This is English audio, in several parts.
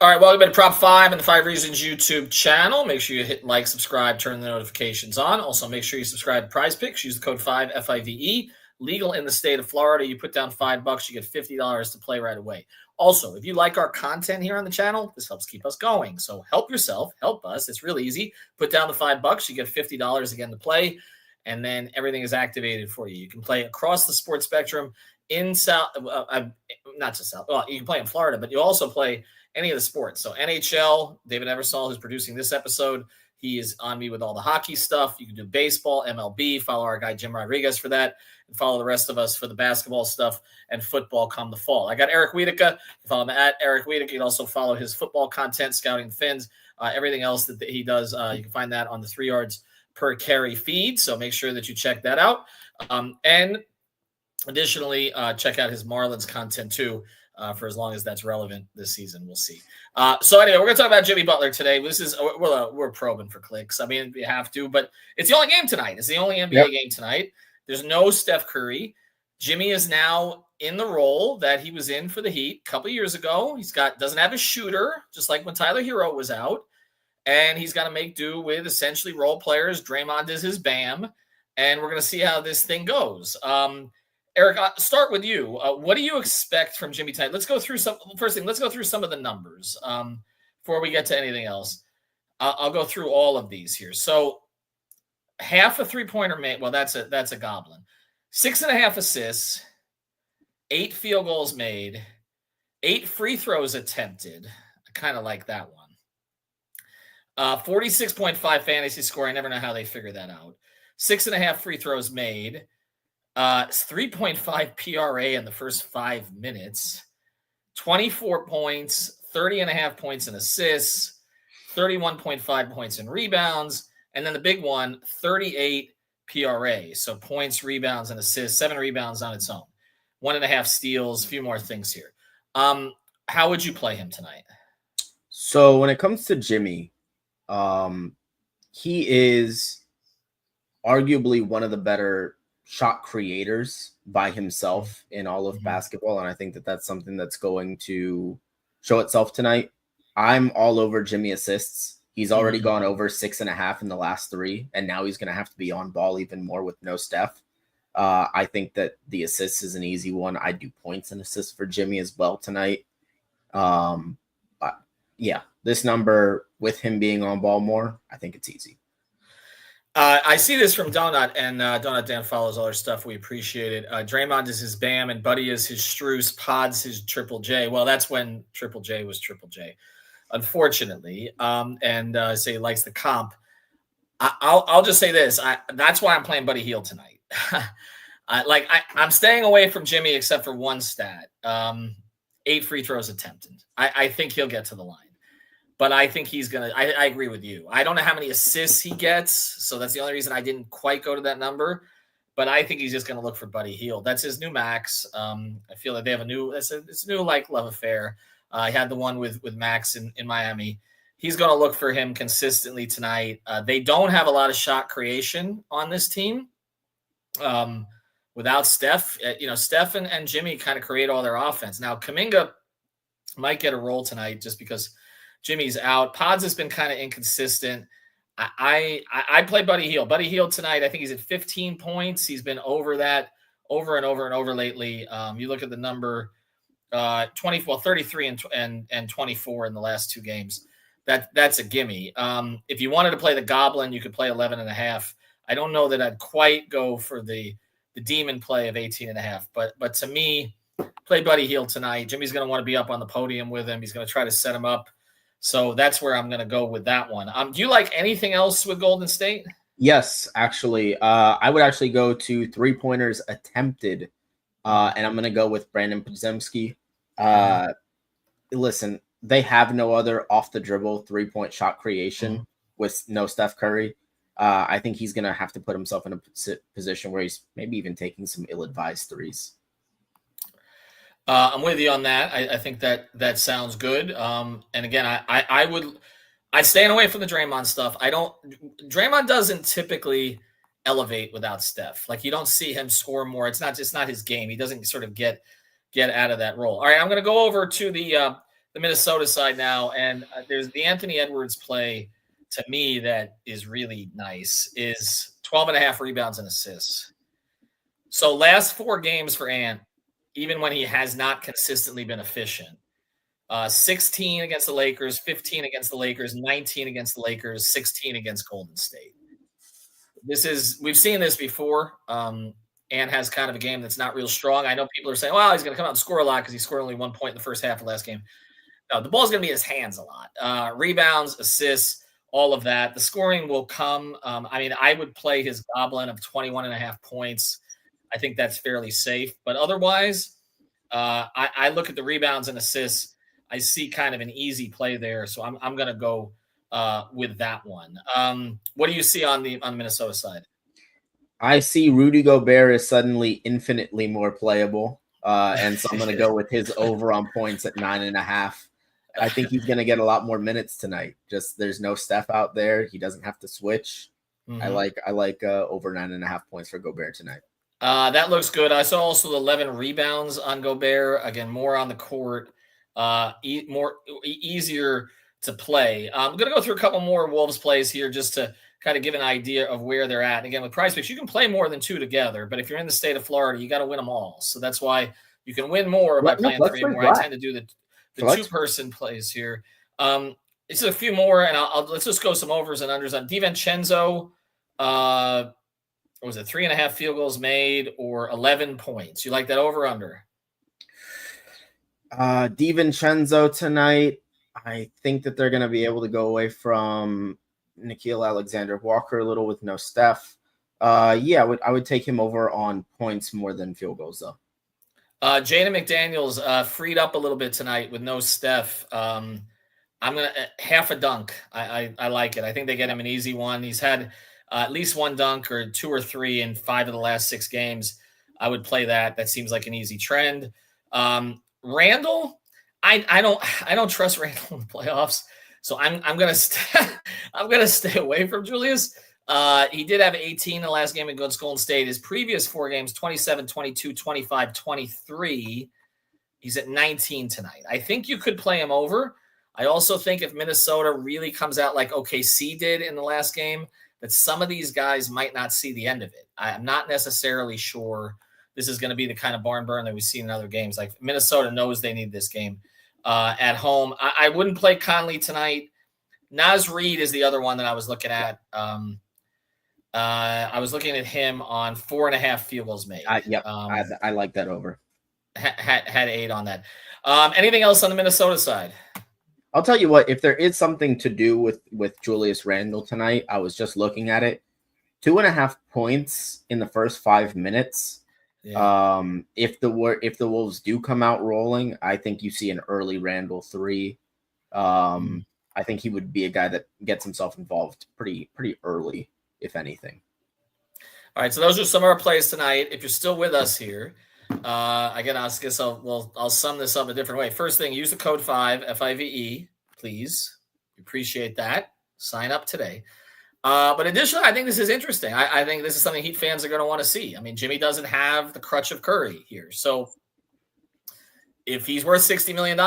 All right, welcome to Prop 5 and the 5 Reasons YouTube channel. Make sure you hit like, subscribe, turn the notifications on. Also, make sure you subscribe to PrizePicks. Use the code 5, F-I-V-E. Legal in the state of Florida. You put down $5, you get $50 to play right away. Also, if you like our content here on the channel, this helps keep us going. So help yourself, help us. It's really easy. Put down the $5, you get $50 again to play, and then everything is activated for you. You can play across the sports spectrum in South, not just South. Well, you can play in Florida, but you also play any of the sports. So NHL, David Eversole, who's producing this episode, he is on me with all the hockey stuff. You can do baseball, MLB, follow our guy Jim Rodriguez for that, and follow the rest of us for the basketball stuff and football come the fall. I got Eric Wiedeke. You follow him at Eric Wiedeke. You can also follow his football content, Scouting the Fins, everything else that he does. You can find that on the 3 yards per carry feed. So make sure that you check that out. And additionally, check out his Marlins content too. For as long as that's relevant this season, we'll see. So anyway, we're going to talk about Jimmy Butler today. This is we're probing for clicks. I mean, we have to, but it's the only game tonight. It's the only NBA game tonight. There's no Steph Curry. Jimmy is now in the role that he was in for the Heat a couple years ago. Doesn't have a shooter, just like when Tyler Hero was out, and he's got to make do with essentially role players. Draymond is his Bam, and we're going to see how this thing goes. Eric, I'll start with you. What do you expect from Jimmy tonight? Let's go through some of the numbers before we get to anything else. I'll go through all of these here. So half a three-pointer made. Well, that's a goblin. 6.5 assists, 8 field goals made, 8 free throws attempted. I kind of like that one. 46.5 fantasy score. I never know how they figure that out. 6.5 free throws made. 3.5 PRA in the first 5 minutes, 24 points, 30.5 points in assists, 31.5 points in rebounds, and then the big one, 38 PRA. So points, rebounds, and assists, 7 rebounds on its own, 1.5 steals, a few more things here. How would you play him tonight? So when it comes to Jimmy, he is arguably one of the better shot creators by himself in all of basketball. And I think that that's something that's going to show itself tonight. I'm all over Jimmy assists. He's already gone over 6.5 in the last 3. And now he's going to have to be on ball even more with no Steph. I think that the assists is an easy one. I do points and assists for Jimmy as well tonight. Yeah, this number with him being on ball more, I think it's easy. I see this from Donut, and Donut Dan follows all our stuff. We appreciate it. Draymond is his Bam, and Buddy is his Strus. Pod's his Triple J. Well, that's when Triple J was Triple J, unfortunately. And say he likes the comp. I'll just say this. That's why I'm playing Buddy Hield tonight. I'm staying away from Jimmy except for one stat. 8 free throws attempted. I think he'll get to the line. But I think he's going to – I agree with you. I don't know how many assists he gets, so that's the only reason I didn't quite go to that number. But I think he's just going to look for Buddy Hield. That's his new max. I feel like they have it's a new like love affair. I had the one with Max in Miami. He's going to look for him consistently tonight. They don't have a lot of shot creation on this team. Without Steph, Steph and Jimmy kind of create all their offense. Now, Kuminga might get a role tonight just because – Jimmy's out. Pods has been kind of inconsistent. I play Buddy Hield. Buddy Hield tonight, I think he's at 15 points. He's been over that over and over lately. You look at the number 33 and 24 in the last 2 games. That's a gimme. If you wanted to play the Goblin, you could play 11.5. I don't know that I'd quite go for the demon play of 18.5. But to me, play Buddy Hield tonight. Jimmy's going to want to be up on the podium with him. He's going to try to set him up. So that's where I'm going to go with that one. Do you like anything else with Golden State? Yes, actually. I would actually go to 3-pointers attempted, and I'm going to go with Brandon Podziemski. Listen, they have no other off-the-dribble 3-point shot creation with no Steph Curry. I think he's going to have to put himself in a position where he's maybe even taking some ill-advised threes. I'm with you on that. I think that sounds good. And again, I'd staying away from the Draymond stuff. Draymond doesn't typically elevate without Steph. Like you don't see him score more. It's not his game. He doesn't sort of get out of that role. All right, I'm going to go over to the the Minnesota side now, and there's the Anthony Edwards play to me that is really nice is 12.5 rebounds and assists. So last 4 games for Ant, even when he has not consistently been efficient, 16 against the Lakers, 15 against the Lakers, 19 against the Lakers, 16 against Golden State. We've seen this before. Ant has kind of a game that's not real strong. I know people are saying, well, he's going to come out and score a lot because he scored only 1 point in the first half of last game. No, the ball's going to be in his hands a lot. Rebounds, assists, all of that. The scoring will come. I would play his goblin of 21.5 points. I think that's fairly safe. But otherwise, I look at the rebounds and assists. I see kind of an easy play there. So I'm going to go with that one. What do you see on the Minnesota side? I see Rudy Gobert is suddenly infinitely more playable. And so I'm going to go with his over on points at 9.5. I think he's going to get a lot more minutes tonight. Just there's no Steph out there. He doesn't have to switch. Mm-hmm. I like over 9.5 points for Gobert tonight. That looks good. I saw also 11 rebounds on Gobert. Again, more on the court, easier to play. I'm going to go through a couple more Wolves plays here just to kind of give an idea of where they're at. And again, with PrizePicks, you can play more than 2 together, but if you're in the state of Florida, you got to win them all. So that's why you can win more by playing 3 more. I tend to do the 2-person plays here. It's a few more, and let's just go some overs and unders on DiVincenzo. What was it, 3.5 field goals made or 11 points? You like that over under? DiVincenzo tonight. I think that they're going to be able to go away from Nickeil Alexander-Walker a little with no Steph. I would take him over on points more than field goals though. Jaden McDaniels freed up a little bit tonight with no Steph. I'm going to half a dunk. I like it. I think they get him an easy one. He's had at least 1 dunk or 2 or 3 in 5 of the last 6 games. I would play that. That seems like an easy trend. Randall, I don't trust Randall in the playoffs, so I'm gonna stay away from Julius. He did have 18 in the last game against Golden State. His previous 4 games, 27, 22, 25, 23. He's at 19 tonight. I think you could play him over. I also think if Minnesota really comes out like OKC did in the last game, that some of these guys might not see the end of it. I'm not necessarily sure this is going to be the kind of barn burn that we've seen in other games. Like Minnesota knows they need this game at home. I wouldn't play Conley tonight. Naz Reid is the other one that I was looking at. I was looking at him on 4.5 field goals made. I like that over. Had 8 on that. Anything else on the Minnesota side? I'll tell you what, if there is something to do with Julius Randle tonight, I was just looking at it. 2.5 points in the first 5 minutes. Yeah. If the Wolves do come out rolling, I think you see an early Randle 3. I think he would be a guy that gets himself involved pretty early, if anything. All right, so those are some of our plays tonight. If you're still with us here, again, I guess I'll sum this up a different way. First thing, use the code 5 FIVE, please. We appreciate that. Sign up today. But additionally, I think this is interesting. I think this is something Heat fans are going to want to see. I mean, Jimmy doesn't have the crutch of Curry here. So if he's worth $60 million,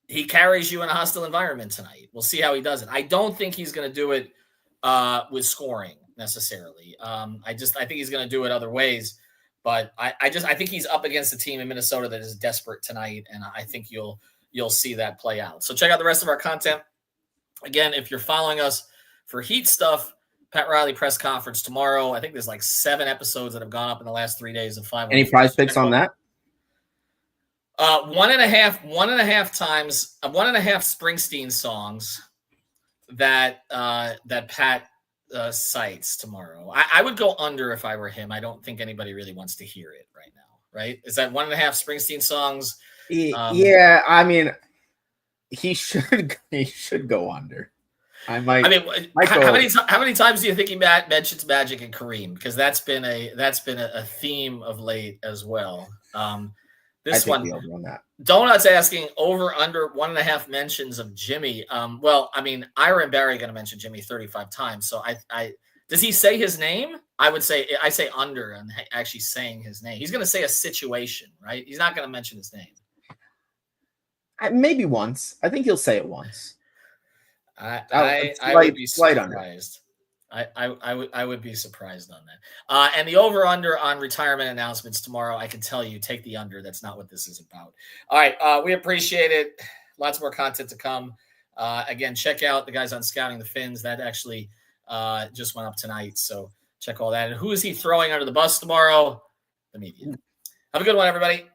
he carries you in a hostile environment tonight. We'll see how he does it. I don't think he's going to do it with scoring necessarily. I think he's going to do it other ways. But I think he's up against a team in Minnesota that is desperate tonight, and I think you'll see that play out. So check out the rest of our content. Again, if you're following us for Heat stuff, Pat Riley press conference tomorrow. I think there's like 7 episodes that have gone up in the last 3 days of 5. Any PrizePicks on that? 1.5 times 1.5 Springsteen songs that Pat cites tomorrow. I would go under if I were him. I don't think anybody really wants to hear it right now. Right? Is that 1.5 Springsteen songs? Yeah, I mean, he should go under. How many times do you think he mentions Magic and Kareem? Because that's been a theme of late as well. This one, Donut's asking over under 1.5 mentions of Jimmy. Well, I mean, Ira and Barry are going to mention Jimmy 35 times. So does he say his name? I say under and actually saying his name. He's going to say a situation, right? He's not going to mention his name. Maybe once. I think he'll say it once. I would be surprised. I would be surprised on that. And the over-under on retirement announcements tomorrow, I can tell you, take the under. That's not what this is about. All right, we appreciate it. Lots more content to come. Again, check out the guys on Scouting the Fins. That actually just went up tonight, so check all that. And who is he throwing under the bus tomorrow? The media. Have a good one, everybody.